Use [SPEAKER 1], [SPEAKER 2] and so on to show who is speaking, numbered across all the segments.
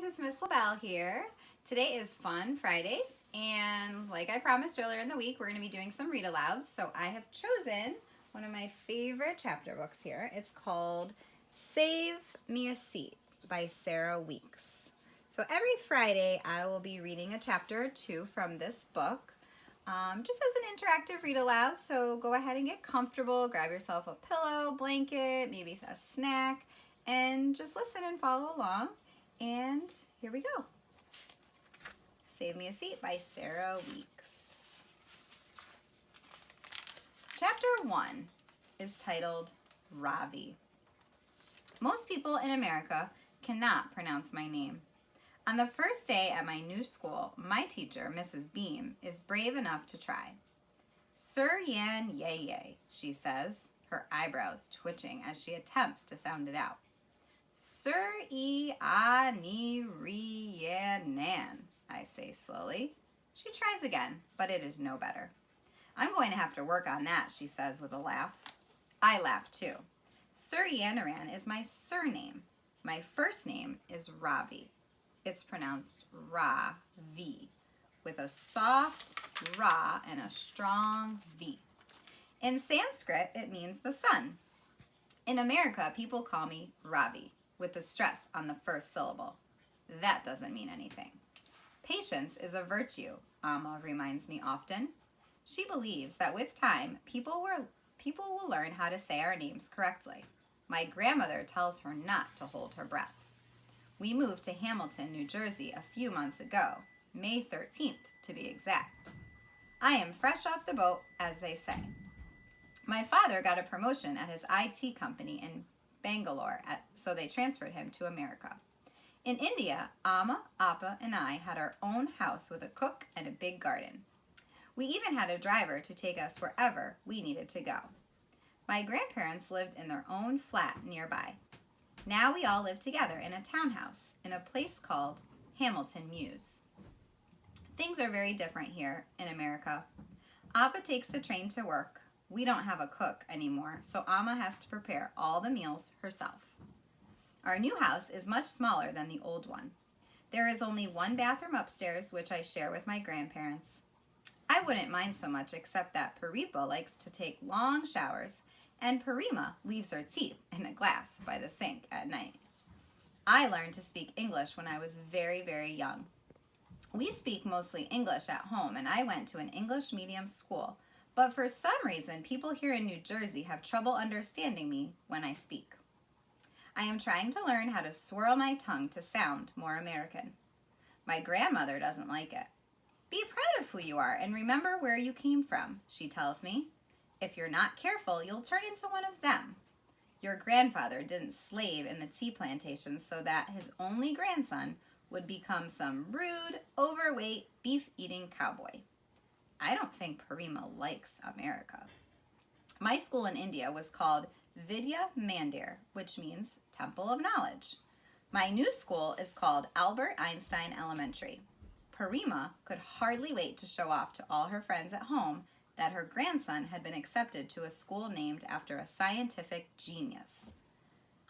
[SPEAKER 1] it's Miss LaBelle here. Today is Fun Friday, and like I promised earlier in the week, we're going to be doing some read alouds. So I have chosen one of my favorite chapter books here. It's called Save Me a Seat by Sarah Weeks. So every Friday, I will be reading a chapter or two from this book, just as an interactive read aloud. So go ahead and get comfortable, grab yourself a pillow, blanket, maybe a snack, and just listen and follow along. And here we go. Save Me a Seat by Sarah Weeks. Chapter 1 is titled Ravi. Most people in America cannot pronounce my name. On the first day at my new school, my teacher, Mrs. Beam, is brave enough to try. Sir Yan Yay Yay, she says, her eyebrows twitching as she attempts to sound it out. Sir E A Ni Ri Yan Nan, I say slowly. She tries again, but it is no better. I'm going to have to work on that, she says with a laugh. I laugh too. Sir Yanaran is my surname. My first name is Ravi. It's pronounced Ra-Vi, with a soft Ra and a strong V. In Sanskrit, it means the sun. In America, people call me Ravi, with the stress on the first syllable. That doesn't mean anything. Patience is a virtue, Amma reminds me often. She believes that with time, people will learn how to say our names correctly. My grandmother tells her not to hold her breath. We moved to Hamilton, New Jersey a few months ago, May 13th to be exact. I am fresh off the boat, as they say. My father got a promotion at his IT company in Bangalore, so they transferred him to America. In India, Amma, Appa, and I had our own house with a cook and a big garden. We even had a driver to take us wherever we needed to go. My grandparents lived in their own flat nearby. Now we all live together in a townhouse in a place called Hamilton Mews. Things are very different here in America. Appa takes the train to work. We don't have a cook anymore, so Amma has to prepare all the meals herself. Our new house is much smaller than the old one. There is only one bathroom upstairs, which I share with my grandparents. I wouldn't mind so much except that Paripa likes to take long showers, and Parima leaves her teeth in a glass by the sink at night. I learned to speak English when I was very, very young. We speak mostly English at home, and I went to an English medium school, but for some reason, people here in New Jersey have trouble understanding me when I speak. I am trying to learn how to swirl my tongue to sound more American. My grandmother doesn't like it. Be proud of who you are and remember where you came from, she tells me. If you're not careful, you'll turn into one of them. Your grandfather didn't slave in the tea plantations so that his only grandson would become some rude, overweight, beef-eating cowboy. I don't think Parima likes America. My school in India was called Vidya Mandir, which means Temple of Knowledge. My new school is called Albert Einstein Elementary. Parima could hardly wait to show off to all her friends at home that her grandson had been accepted to a school named after a scientific genius.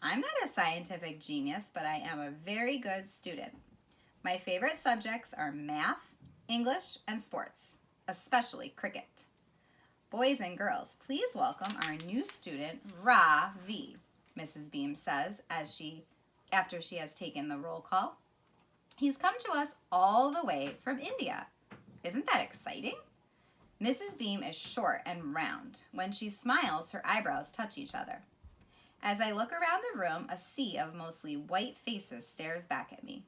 [SPEAKER 1] I'm not a scientific genius, but I am a very good student. My favorite subjects are math, English, and sports, especially cricket. Boys and girls, please welcome our new student, Ravi, Mrs. Beam says after she has taken the roll call. He's come to us all the way from India. Isn't that exciting? Mrs. Beam is short and round. When she smiles, her eyebrows touch each other. As I look around the room, a sea of mostly white faces stares back at me.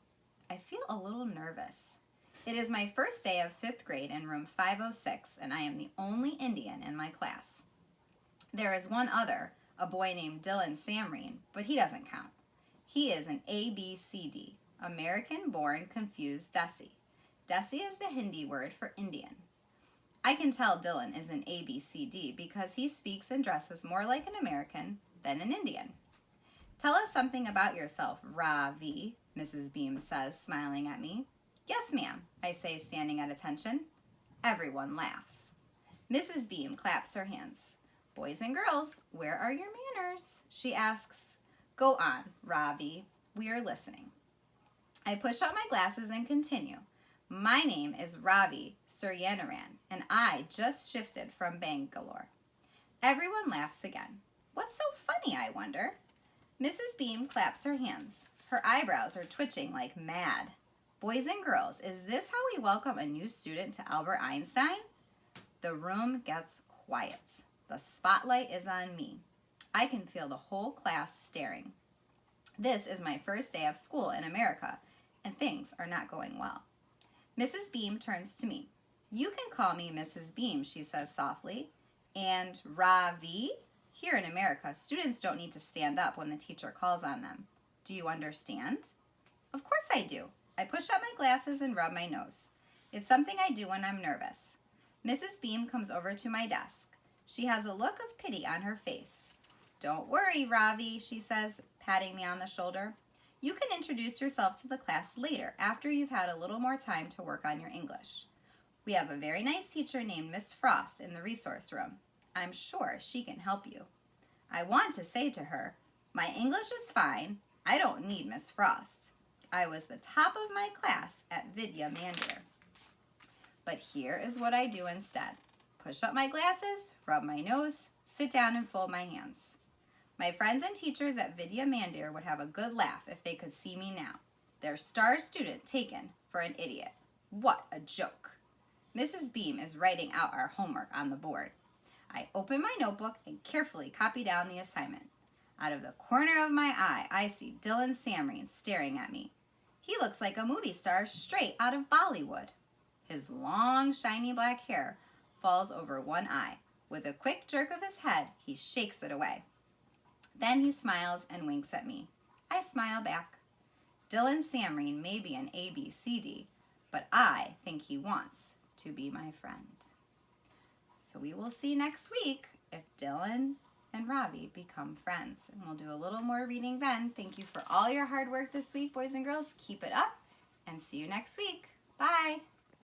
[SPEAKER 1] I feel a little nervous. It is my first day of 5th grade in room 506, and I am the only Indian in my class. There is one other, a boy named Dylan Samreen, but he doesn't count. He is an ABCD, American-born confused Desi. Desi is the Hindi word for Indian. I can tell Dylan is an ABCD because he speaks and dresses more like an American than an Indian. Tell us something about yourself, Ravi, Mrs. Beam says, smiling at me. Yes, ma'am, I say, standing at attention. Everyone laughs. Mrs. Beam claps her hands. Boys and girls, where are your manners? She asks. Go on, Ravi. We are listening. I push up my glasses and continue. My name is Ravi Suryanaran, and I just shifted from Bangalore. Everyone laughs again. What's so funny, I wonder? Mrs. Beam claps her hands. Her eyebrows are twitching like mad. Boys and girls, is this how we welcome a new student to Albert Einstein? The room gets quiet. The spotlight is on me. I can feel the whole class staring. This is my first day of school in America, and things are not going well. Mrs. Beam turns to me. You can call me Mrs. Beam, she says softly. And Ravi? Here in America, students don't need to stand up when the teacher calls on them. Do you understand? Of course I do. I push up my glasses and rub my nose. It's something I do when I'm nervous. Mrs. Beam comes over to my desk. She has a look of pity on her face. Don't worry, Ravi, she says, patting me on the shoulder. You can introduce yourself to the class later after you've had a little more time to work on your English. We have a very nice teacher named Miss Frost in the resource room. I'm sure she can help you. I want to say to her, my English is fine. I don't need Miss Frost. I was the top of my class at Vidya Mandir. But here is what I do instead. Push up my glasses, rub my nose, sit down and fold my hands. My friends and teachers at Vidya Mandir would have a good laugh if they could see me now. Their star student taken for an idiot. What a joke. Mrs. Beam is writing out our homework on the board. I open my notebook and carefully copy down the assignment. Out of the corner of my eye, I see Dylan Samreen staring at me. He looks like a movie star straight out of Bollywood. His long, shiny black hair falls over one eye. With a quick jerk of his head, he shakes it away. Then he smiles and winks at me. I smile back. Dylan Samreen may be an ABCD, but I think he wants to be my friend. So we will see next week if Dylan and Ravi become friends. And we'll do a little more reading then. Thank you for all your hard work this week, boys and girls. Keep it up, and see you next week. Bye.